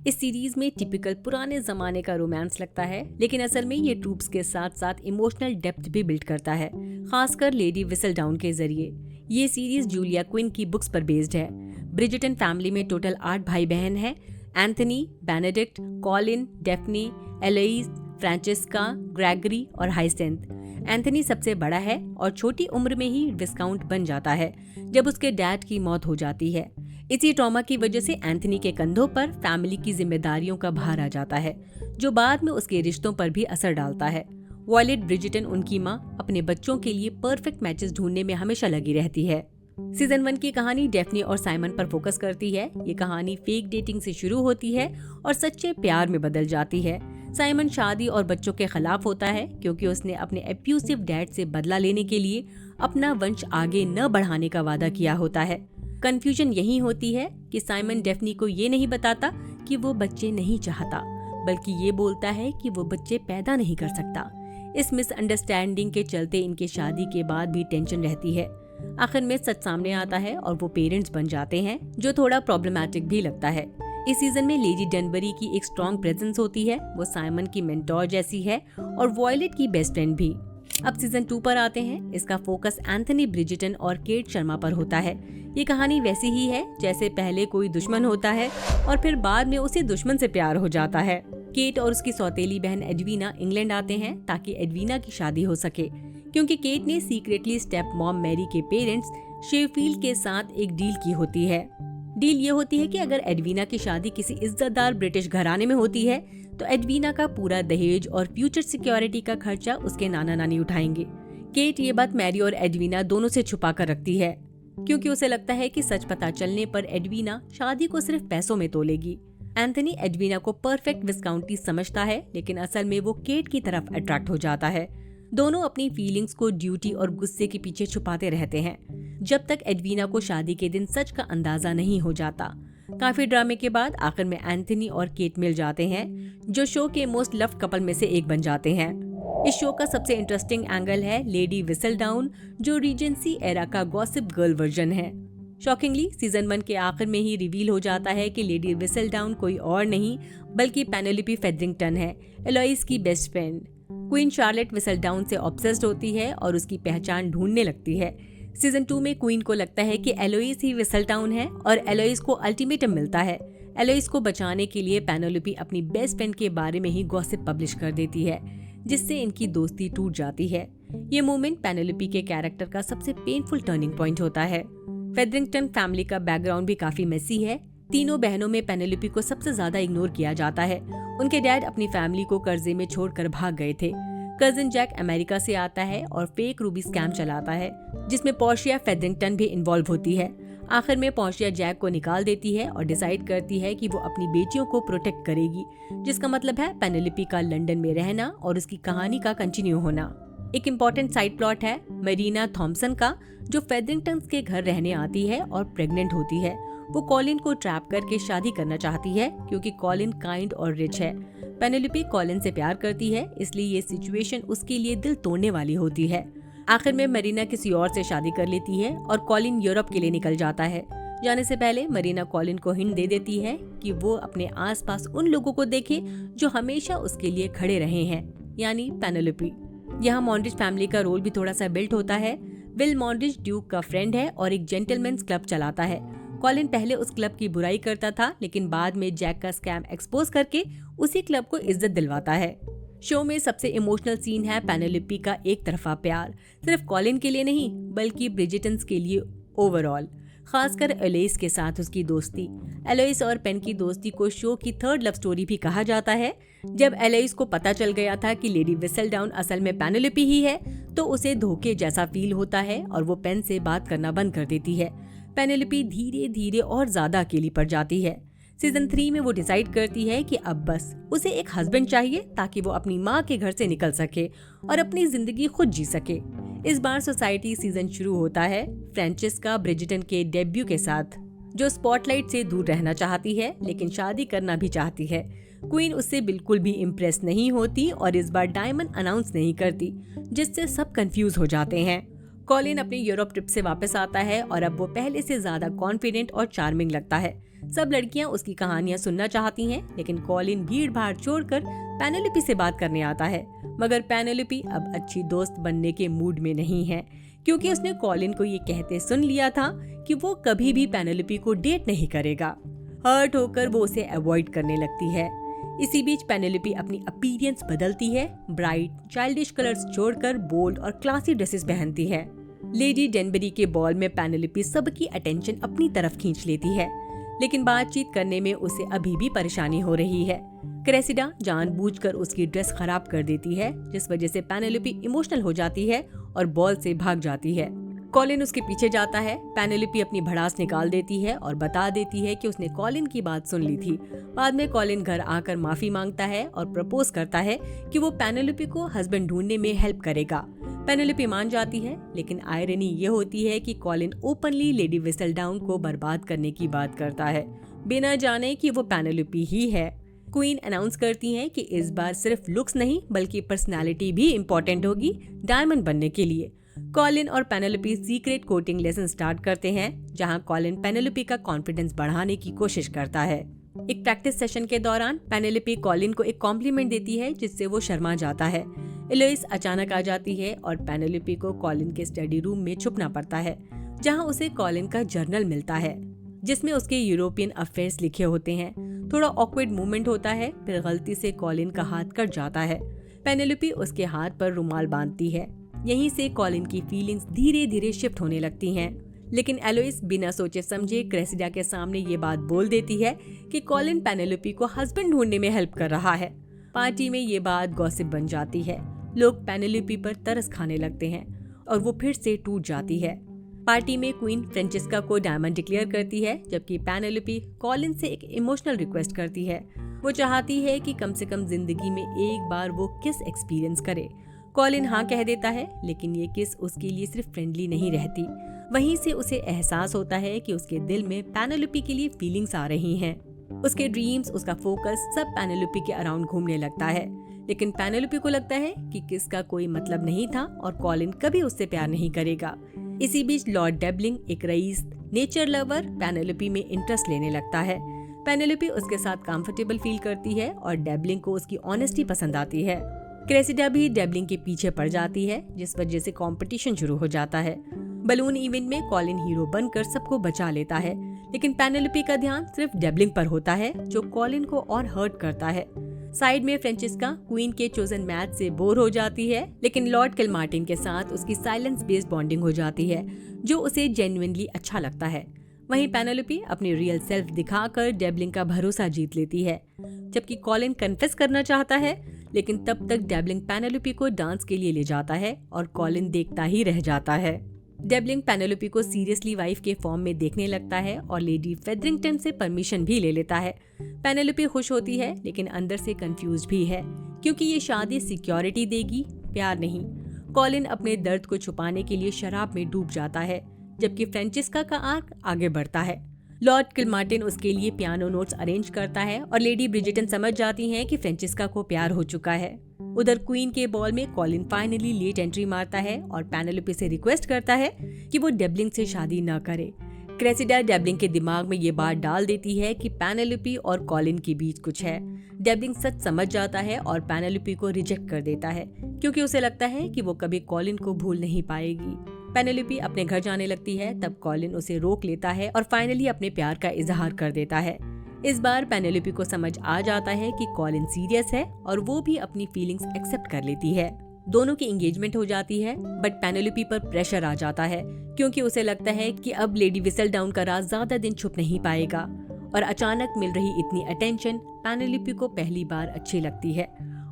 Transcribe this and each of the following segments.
इस सीरीज में टिपिकल पुराने जमाने का रोमांस लगता है, लेकिन असल में ये ट्रूप्स के साथ साथ इमोशनल डेप्थ भी बिल्ड करता है, खासकर लेडी विसलडाउन के जरिए। ये सीरीज जूलिया क्विन की बुक्स पर बेस्ड है। ब्रिजिटन फैमिली में टोटल 8 भाई बहन हैं: एंथनी, बेनेडिक्ट, कॉलिन, डेफ्नी, एलोइस, फ्रांचेस्का, ग्रेगरी और हाइसेंथ। एंथनी सबसे बड़ा है और छोटी उम्र में ही विस्काउंट बन जाता है जब उसके डैड की मौत हो जाती है। इसी ट्रॉमा की वजह से एंथनी के कंधों पर फैमिली की जिम्मेदारियों का भार आ जाता है, जो बाद में उसके रिश्तों पर भी असर डालता है। वॉयलेट ब्रिजिटन, उनकी माँ, अपने बच्चों के लिए परफेक्ट मैचेस ढूंढने में हमेशा लगी रहती है। सीजन 1 की कहानी डेफ्नी और साइमन पर फोकस करती है। ये कहानी फेक डेटिंग से शुरू होती है और सच्चे प्यार में बदल जाती है। साइमन शादी और बच्चों के खिलाफ होता है क्योंकि उसने अपने एब्यूसिव डैड से बदला लेने के लिए अपना वंश आगे न बढ़ाने का वादा किया होता है। कंफ्यूजन यही होती है कि साइमन डेफ्नी को ये नहीं बताता कि वो बच्चे नहीं चाहता, बल्कि ये बोलता है कि वो बच्चे पैदा नहीं कर सकता। इस मिसअंडरस्टैंडिंग के चलते इनके शादी के बाद भी टेंशन रहती है। आखिर में सच सामने आता है और वो पेरेंट्स बन जाते हैं, जो थोड़ा प्रॉब्लमैटिक भी लगता है। इस सीजन में लेडी डनबरी की एक स्ट्रॉन्ग प्रेजेंस होती है। वो साइमन की मेंटोर जैसी है और वॉयलेट की बेस्ट फ्रेंड भी। अब सीजन 2 पर आते हैं। इसका फोकस एंथनी ब्रिजिटन और केट शर्मा पर होता है। ये कहानी वैसी ही है जैसे पहले कोई दुश्मन होता है और फिर बाद में उसे दुश्मन से प्यार हो जाता है। केट और उसकी सौतेली बहन एडवीना इंग्लैंड आते हैं ताकि एडवीना की शादी हो सके, क्योंकि केट ने सीक्रेटली स्टेप मॉम मैरी के पेरेंट्स शेफील्ड के साथ एक डील की होती है। डील ये होती है कि अगर एडवीना की शादी किसी इज्जतदार ब्रिटिश घराने में होती है तो एडवीना का पूरा दहेज और फ्यूचर सिक्योरिटी का खर्चा उसके नाना नानी उठाएंगे। केट ये बात मैरी और एडवीना दोनों से छुपा कर रखती है, क्योंकि उसे लगता है कि सच पता चलने पर एडवीना शादी को सिर्फ पैसों में तोलेगी। एंथनी एडवीना को परफेक्ट विस्काउंटी समझता है, लेकिन असल में वो केट की तरफ अट्रैक्ट हो जाता है। दोनों अपनी फीलिंग्स को ड्यूटी और गुस्से के पीछे छुपाते रहते हैं, जब तक एडवीना को शादी के दिन सच का अंदाजा नहीं हो जाता। काफी ड्रामे के बाद आखिर में एंथनी और केट मिल जाते हैं, जो शो के मोस्ट लव्ड कपल में से एक बन जाते हैं। इस शो का सबसे इंटरेस्टिंग एंगल है लेडी विसलडाउन, जो रीजेंसी एरा का गॉसिप गर्ल वर्जन है। शॉकिंगली सीजन 1 के आखिर में ही रिवील हो जाता है कि लेडी विसलडाउन कोई और नहीं बल्कि पेनेलोपी फेदरिंगटन है, एलोइस की बेस्ट फ्रेंड। क्वीन शार्लेट विसलडाउन से ऑब्सेस्ड होती है और उसकी पहचान ढूंढने लगती है। सीजन 2 में क्वीन को लगता है कि एलोइस ही विसलडाउन है और एलोइस को अल्टीमेटम मिलता है। एलोइस को बचाने के लिए पेनेलोपी अपनी बेस्ट फ्रेंड के बारे में ही गॉसिप पब्लिश कर देती है, जिससे इनकी दोस्ती टूट जाती है। ये मोमेंट पेनेलोपी के कैरेक्टर का सबसे पेनफुल टर्निंग पॉइंट होता है। फेदरिंगटन फैमिली का बैकग्राउंड भी काफी मेसी है। तीनों बहनों में पेनेलोपी को सबसे ज्यादा इग्नोर किया जाता है। उनके डैड अपनी फैमिली को कर्जे में छोड़कर भाग गए थे। कजिन जैक अमेरिका से आता है और फेक रूबी स्कैम चलाता है, जिसमें पोर्शिया फेदरिंगटन भी इन्वॉल्व होती है। आखिर में पोर्शिया जैक को निकाल देती है और डिसाइड करती है कि वो अपनी बेटियों को प्रोटेक्ट करेगी, जिसका मतलब है पेनेलोपी का लंदन में रहना और उसकी कहानी का कंटिन्यू होना। एक इम्पोर्टेंट साइड प्लॉट है मरीना थॉम्पसन का, जो फेदरिंगटन्स के घर रहने आती है और प्रेग्नेंट होती है। वो कॉलिन को ट्रैप करके शादी करना चाहती है, क्योंकि कॉलिन काइंड और रिच है। पेनेलोपी कॉलिन से प्यार करती है, इसलिए ये सिचुएशन उसके लिए दिल तोड़ने वाली होती है। आखिर में मरीना किसी और से शादी कर लेती है और कॉलिन यूरोप के लिए निकल जाता है। जाने से पहले मरीना कॉलिन को हिंट दे देती है कि वो अपने आसपास उन लोगों को देखे जो हमेशा उसके लिए खड़े रहे हैं, यानी पेनेलोपी। यहाँ मॉन्ड्रिच फैमिली का रोल भी थोड़ा सा बिल्ट होता है। विल मॉन्ड्रिच ड्यूक का फ्रेंड है और एक जेंटलमैन्स क्लब चलाता है। कॉलिन पहले उस क्लब की बुराई करता था, लेकिन बाद में जैक का स्कैम एक्सपोज करके उसी क्लब को इज्जत दिलवाता है। शो में सबसे इमोशनल सीन है पेनेलोपी का एक तरफा प्यार, सिर्फ कॉलिन के लिए नहीं बल्कि ब्रिजिटन्स के लिए ओवरऑल, खासकर एलोइस के साथ उसकी दोस्ती। एलोइस और पेन की दोस्ती को शो की थर्ड लव स्टोरी भी कहा जाता है। जब एलोइस को पता चल गया था कि लेडी विसलडाउन असल में पेनेलोपी ही है, तो उसे धोखे जैसा फील होता है और वो पेन से बात करना बंद कर देती है। पेनेलोपी धीरे धीरे और ज्यादा अकेली पड़ जाती है। सीजन 3 में वो डिसाइड करती है कि अब बस उसे एक हस्बैंड चाहिए, ताकि वो अपनी माँ के घर से निकल सके और अपनी जिंदगी खुद जी सके। इस बार सोसाइटी सीजन शुरू होता है फ्रांचेस्का ब्रिजिटन के डेब्यू के साथ, जो स्पॉटलाइट से दूर रहना चाहती है लेकिन शादी करना भी चाहती है। क्वीन उससे बिल्कुल भी इम्प्रेस नहीं होती और इस बार डायमंड अनाउंस नहीं करती, जिससे सब कंफ्यूज हो जाते हैं। कॉलिन अपनी यूरोप ट्रिप से वापस आता है और अब वो पहले से ज्यादा कॉन्फिडेंट और चार्मिंग लगता है। सब लड़कियां उसकी कहानियां सुनना चाहती हैं, लेकिन कॉलिन भीड़ भाड़ छोड़कर पेनेलोपी से बात करने आता है। मगर पेनेलोपी अब अच्छी दोस्त बनने के मूड में नहीं है, क्योंकि उसने कॉलिन को ये कहते सुन लिया था कि वो कभी भी पेनेलोपी को डेट नहीं करेगा। हर्ट होकर वो उसे अवॉइड करने लगती है। इसी बीच पेनेलोपी अपनी अपीयरेंस बदलती है, ब्राइट चाइल्डिश कलर्स छोड़कर बोल्ड और क्लासी ड्रेसेस पहनती है। लेडी डेनबरी के बॉल में पेनेलोपी सबकी अटेंशन अपनी तरफ खींच लेती है, लेकिन बातचीत करने में उसे अभी भी परेशानी हो रही है। क्रेसिडा जानबूझकर उसकी ड्रेस खराब कर देती है, जिस वजह से पेनेलोपी इमोशनल हो जाती है और बॉल से भाग जाती है। कॉलिन उसके पीछे जाता है। पेनेलोपी अपनी भड़ास निकाल देती है और बता देती है कि उसने कॉलिन की बात सुन ली थी। बाद में कॉलिन घर आकर माफी मांगता है और प्रपोज करता है कि वो पेनेलोपी को हस्बैंड ढूंढने में हेल्प करेगा। पेनेलोपी मान जाती है, लेकिन आयरनी ये होती है कि कॉलिन ओपनली लेडी विसलडाउन को बर्बाद करने की बात करता है, बिना जाने कि वो पेनेलोपी ही है। क्वीन अनाउंस करती है कि इस बार सिर्फ लुक्स नहीं बल्कि पर्सनालिटी भी इम्पोर्टेंट होगी डायमंड बनने के लिए। कॉलिन और Penelope secret coating lesson start करते हैं, जहां कॉलिन पेनेलोपी का कॉन्फिडेंस बढ़ाने की कोशिश करता है। एक प्रैक्टिस सेशन के दौरान पेनेलोपी कॉलिन को एक कॉम्प्लीमेंट देती है, जिससे वो शर्मा जाता है। एलोइस अचानक आ जाती है और पेनेलोपी को कॉलिन के स्टडी रूम में छुपना पड़ता है, जहां उसे कॉलिन का जर्नल मिलता है, जिसमें उसके यूरोपियन अफेयर्स लिखे होते हैं। थोड़ा ऑकवर्ड मूवमेंट होता है, फिर गलती से कॉलिन का हाथ कट जाता है। पेनेलोपी उसके हाथ पर रुमाल बांधती है। यहीं से कॉलिन की फीलिंग्स धीरे धीरे शिफ्ट होने लगती हैं। लेकिन एलोइस बिना सोचे समझे क्रेसिडा के सामने ये बात बोल देती है कि कॉलिन पेनेलोपी को हस्बैंड ढूंढने में हेल्प कर रहा है। पार्टी में ये बात गॉसिप बन जाती है। लोग पेनेलोपी पर तरस खाने लगते हैं और वो फिर से टूट जाती है। पार्टी में क्वीन फ्रेंचेस्का को डायमंड डिक्लेयर करती है, जबकि पेनेलोपी कॉलिन से एक इमोशनल रिक्वेस्ट करती है। वो चाहती है कि कम से कम जिंदगी में एक बार वो किस एक्सपीरियंस करे। कॉलिन हाँ कह देता है, लेकिन ये किस उसके लिए सिर्फ फ्रेंडली नहीं रहती। वहीं से उसे एहसास होता है कि उसके दिल में पेनेलोपी के लिए फीलिंग्स आ रही हैं। उसके ड्रीम्स, उसका फोकस सब पेनेलोपी के अराउंड घूमने लगता है। लेकिन पेनेलोपी को लगता है कि किस का कोई मतलब नहीं था और कॉलिन कभी उससे प्यार नहीं करेगा। इसी बीच लॉर्ड डेबलिंग, एक रईस नेचर लवर, पेनेलोपी में इंटरेस्ट लेने लगता है। पेनेलोपी उसके साथ कंफर्टेबल फील करती है और डेबलिंग को उसकी ऑनेस्टी पसंद आती है। क्रेसिडा भी डेबलिंग के पीछे पड़ जाती है, जिस वजह से कंपटीशन शुरू हो जाता है। बलून इवेंट में कॉलिन हीरो बनकर सबको बचा लेता है, लेकिन पेनेलोपी का ध्यान सिर्फ डेबलिंग पर होता है, जो कॉलिन को और हर्ट करता है। साइड में फ्रेंचेस्का क्वीन के चोजन मैच से बोर हो जाती है, लेकिन लॉर्ड किलमार्टिन के साथ उसकी साइलेंस बेस्ड बॉन्डिंग हो जाती है, जो उसे जेन्युइनली अच्छा लगता है। वहीं पेनेलोपी अपनी रियल सेल्फ दिखाकर डेबलिंग का भरोसा जीत लेती है, जबकि कॉलिन कन्फेस करना चाहता है, लेकिन तब तक डेबलिंग पेनेलोपी को डांस के लिए ले जाता है और कॉलिन देखता ही रह जाता है। डेबलिंग पेनेलोपी को सीरियसली वाइफ के फॉर्म में देखने लगता है और लेडी फेदरिंगटन से परमिशन भी ले लेता है। पेनेलोपी खुश होती है, लेकिन अंदर से कंफ्यूज भी है, क्योंकि ये शादी सिक्योरिटी देगी, प्यार नहीं। कॉलिन अपने दर्द को छुपाने के लिए शराब में डूब जाता है, जबकि फ्रेंचेस्का का आर्क आगे बढ़ता है। लॉर्ड किलमार्टिन उसके लिए पियानो नोट्स अरेंज करता है और लेडी ब्रिजिटन समझ जाती हैं कि फ्रेंचेस्का को प्यार हो चुका है। उधर क्वीन के बॉल में कॉलिन फाइनली लेट एंट्री मारता है और पेनेलोपी से रिक्वेस्ट करता है कि वो डेबलिंग से शादी न करे। क्रेसिडा डेबलिंग के दिमाग में ये बात डाल देती है कि पेनेलोपी और कॉलिन के बीच कुछ है। डेबलिंग सच समझ जाता है और पेनेलोपी को रिजेक्ट कर देता है, क्योंकि उसे लगता है कि वो कभी कॉलिन को भूल नहीं पाएगी। पेनेलोपी अपने घर जाने लगती है, तब कॉलिन उसे रोक लेता है और फाइनली अपने प्यार का इजहार कर देता है। इस बार पेनेलोपी को समझ आ जाता है कि कॉलिन सीरियस है और वो भी अपनी फीलिंग्स एक्सेप्ट कर लेती है। दोनों की एंगेजमेंट हो जाती है, बट पेनेलोपी पर प्रेशर आ जाता है, क्योंकि उसे लगता है कि अब लेडी विसलडाउन का राज ज्यादा दिन छुप नहीं पाएगा। और अचानक मिल रही इतनी अटेंशन पेनेलोपी को पहली बार अच्छी लगती है,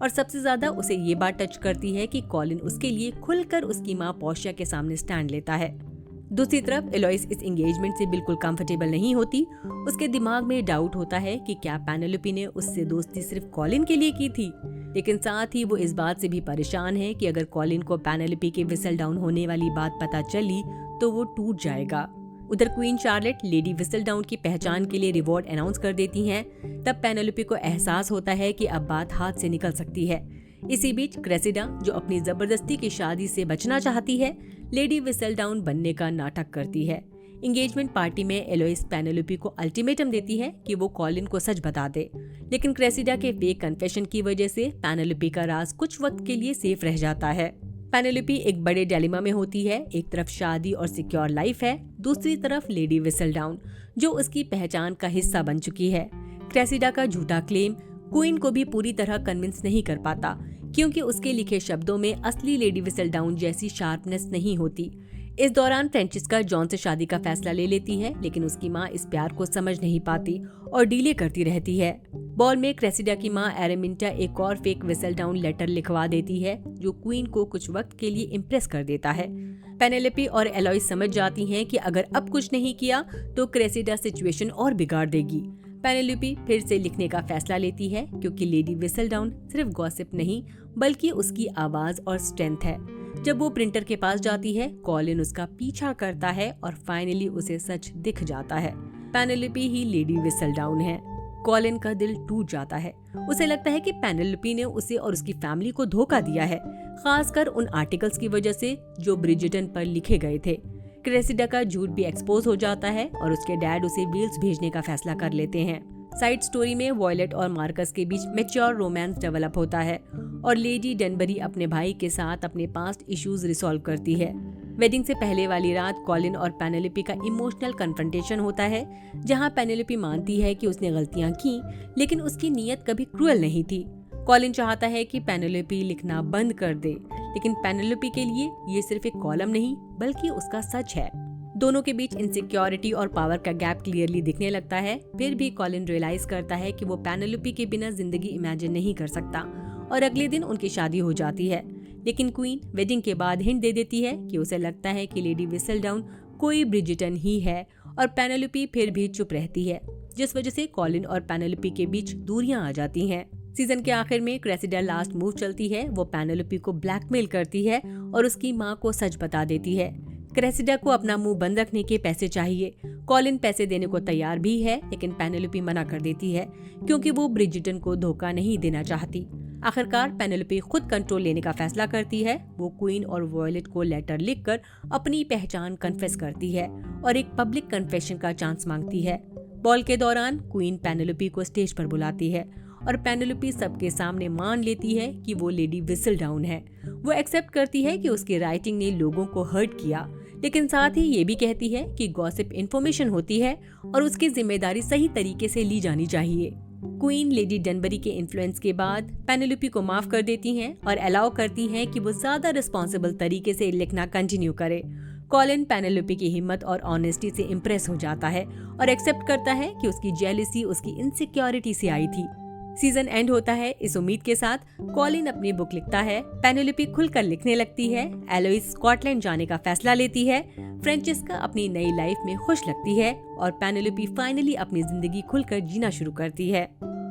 और सबसे ज्यादा उसे ये बात टच करती है कि कॉलिन उसके लिए खुलकर उसकी माँ पोर्शिया के सामने स्टैंड लेता है। दूसरी तरफ एलोइस इस एंगेजमेंट से बिल्कुल कंफर्टेबल नहीं होती। उसके दिमाग में डाउट होता है कि क्या पेनेलोपी ने उससे दोस्ती सिर्फ कॉलिन के लिए की थी, लेकिन साथ ही वो इस बात से भी परेशान है कि अगर कॉलिन को पेनेलोपी के विसल डाउन होने वाली बात पता चली तो वो टूट जाएगा। उधर क्वीन चार्लेट लेडी विसलडाउन की पहचान के लिए रिवॉर्ड अनाउंस कर देती हैं। तब पेनेलोपी को एहसास होता है कि अब बात हाथ से निकल सकती है। इसी बीच क्रेसिडा, जो अपनी जबरदस्ती की शादी से बचना चाहती है, लेडी विसलडाउन बनने का नाटक करती है। एंगेजमेंट पार्टी में एलोइस पेनेलोपी को अल्टीमेटम देती है कि वो कॉलिन को सच बता दे, लेकिन क्रेसिडा के फेक कन्फेशन की वजह से पेनेलोपी का राज कुछ वक्त के लिए सेफ रह जाता है। पेनेलोपी एक बड़े डिलेमा में होती है। एक तरफ शादी और सिक्योर लाइफ है, दूसरी तरफ लेडी विसलडाउन जो उसकी पहचान का हिस्सा बन चुकी है। क्रेसिडा का झूठा क्लेम क्वीन को भी पूरी तरह कन्विंस नहीं कर पाता, क्योंकि उसके लिखे शब्दों में असली लेडी विसलडाउन जैसी शार्पनेस नहीं होती। इस दौरान फ्रेंचिस्का जॉन से शादी का फैसला ले लेती है, लेकिन उसकी माँ इस प्यार को समझ नहीं पाती और डिले करती रहती है। बॉल में क्रेसिडा की माँ एरेमिंटा एक और फेक विसलडाउन लेटर लिखवा देती है जो क्वीन को कुछ वक्त के लिए इम्प्रेस कर देता है। पेनेलोपी और एलोइस समझ जाती हैं कि अगर अब कुछ नहीं किया तो क्रेसिडा सिचुएशन और बिगाड़ देगी। पेनेलोपी फिर से लिखने का फैसला लेती है, क्योंकि लेडी विसलडाउन सिर्फ गॉसिप नहीं बल्कि उसकी आवाज और स्ट्रेंथ है। जब वो प्रिंटर के पास जाती है, कॉलिन उसका पीछा करता है और फाइनली उसे सच दिख जाता है। पेनेलोपी ही लेडी विसलडाउन है। कॉलिन का दिल टूट जाता है। उसे लगता है कि पेनेलोपी ने उसे और उसकी फैमिली को धोखा दिया है, खासकर उन आर्टिकल्स की वजह से जो ब्रिजिटन पर लिखे गए थे। क्रेसिडा का झूठ भी एक्सपोज हो जाता है और उसके डैड उसे वेल्स भेजने का फैसला कर लेते हैं। साइड स्टोरी में वॉयलेट और मार्कस के बीच मैच्योर रोमांस डेवलप होता है और लेडी डेनबरी अपने भाई के साथ अपने पास्ट इश्यूज रिसॉल्व करती है। वेडिंग से पहले वाली रात कॉलिन और पेनेलोपी का इमोशनल कन्फ्रंटेशन होता है, जहां पेनेलोपी मानती है कि उसने गलतियां की, लेकिन उसकी नीयत कभी क्रूअल नहीं थी। कॉलिन चाहता है कि पेनेलोपी लिखना बंद कर दे, लेकिन पेनेलोपी के लिए ये सिर्फ एक कॉलम नहीं बल्कि उसका सच है। दोनों के बीच इनसिक्योरिटी और पावर का गैप क्लियरली दिखने लगता है। फिर भी कॉलिन रियलाइज करता है कि वो पेनेलोपी के बिना जिंदगी इमेजिन नहीं कर सकता और अगले दिन उनकी शादी हो जाती है। लेकिन क्वीन वेडिंग के बाद हिंट दे देती है कि उसे लगता है कि लेडी विसलडाउन कोई ब्रिजिटन ही है, और पेनेलोपी फिर भी चुप रहती है, जिस वजह से कॉलिन और पेनेलोपी के बीच दूरियां आ जाती हैं। सीजन के आखिर में क्रेसिडा लास्ट मूव चलती है। वो पेनेलोपी को ब्लैकमेल करती है और उसकी माँ को सच बता देती है। क्रेसिडा को अपना मुंह बंद रखने के पैसे चाहिए। कॉलिन पैसे देने को तैयार भी है, लेकिन पेनेलोपी मना कर देती है क्योंकि वो ब्रिजिटन को धोखा नहीं देना चाहती। आखिरकार पेनेलोपी खुद कंट्रोल लेने का फैसला करती है। वो क्वीन और वॉयलेट को लेटर लिखकर अपनी पहचान कन्फेस करती है और एक पब्लिक कन्फेशन का चांस मांगती है। बॉल के दौरान क्वीन पेनेलोपी को स्टेज पर बुलाती है और पेनेलोपी सबके सामने मान लेती है कि वो लेडी विसलडाउन है। वो एक्सेप्ट करती है कि उसकी राइटिंग ने लोगों को हर्ट किया, लेकिन साथ ही ये भी कहती है कि गॉसिप इन्फॉर्मेशन होती है और उसकी जिम्मेदारी सही तरीके से ली जानी चाहिए। क्वीन लेडी डेनबरी के इन्फ्लुएंस के बाद पेनेलोपी को माफ कर देती हैं और अलाउ करती हैं कि वो ज्यादा रिस्पॉन्सिबल तरीके से लिखना कंटिन्यू करे। कॉलिन पेनेलोपी की हिम्मत और ऑनेस्टी से इम्प्रेस हो जाता है और एक्सेप्ट करता है कि उसकी जेलसी उसकी इनसिक्योरिटी से आई थी। सीजन एंड होता है इस उम्मीद के साथ। कॉलिन अपनी बुक लिखता है, पेनेलोपी खुलकर लिखने लगती है, एलोइस स्कॉटलैंड जाने का फैसला लेती है, फ्रेंचिस्का अपनी नई लाइफ में खुश लगती है और पेनेलोपी फाइनली अपनी जिंदगी खुलकर जीना शुरू करती है।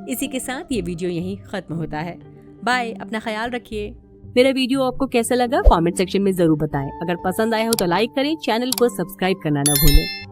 इसी के साथ ये वीडियो यहीं खत्म होता है। बाय, अपना ख्याल रखिए। मेरा वीडियो आपको कैसा लगा कमेंट सेक्शन में जरूर बताएं। अगर पसंद आया हो तो लाइक करें, चैनल को सब्सक्राइब करना न भूलें।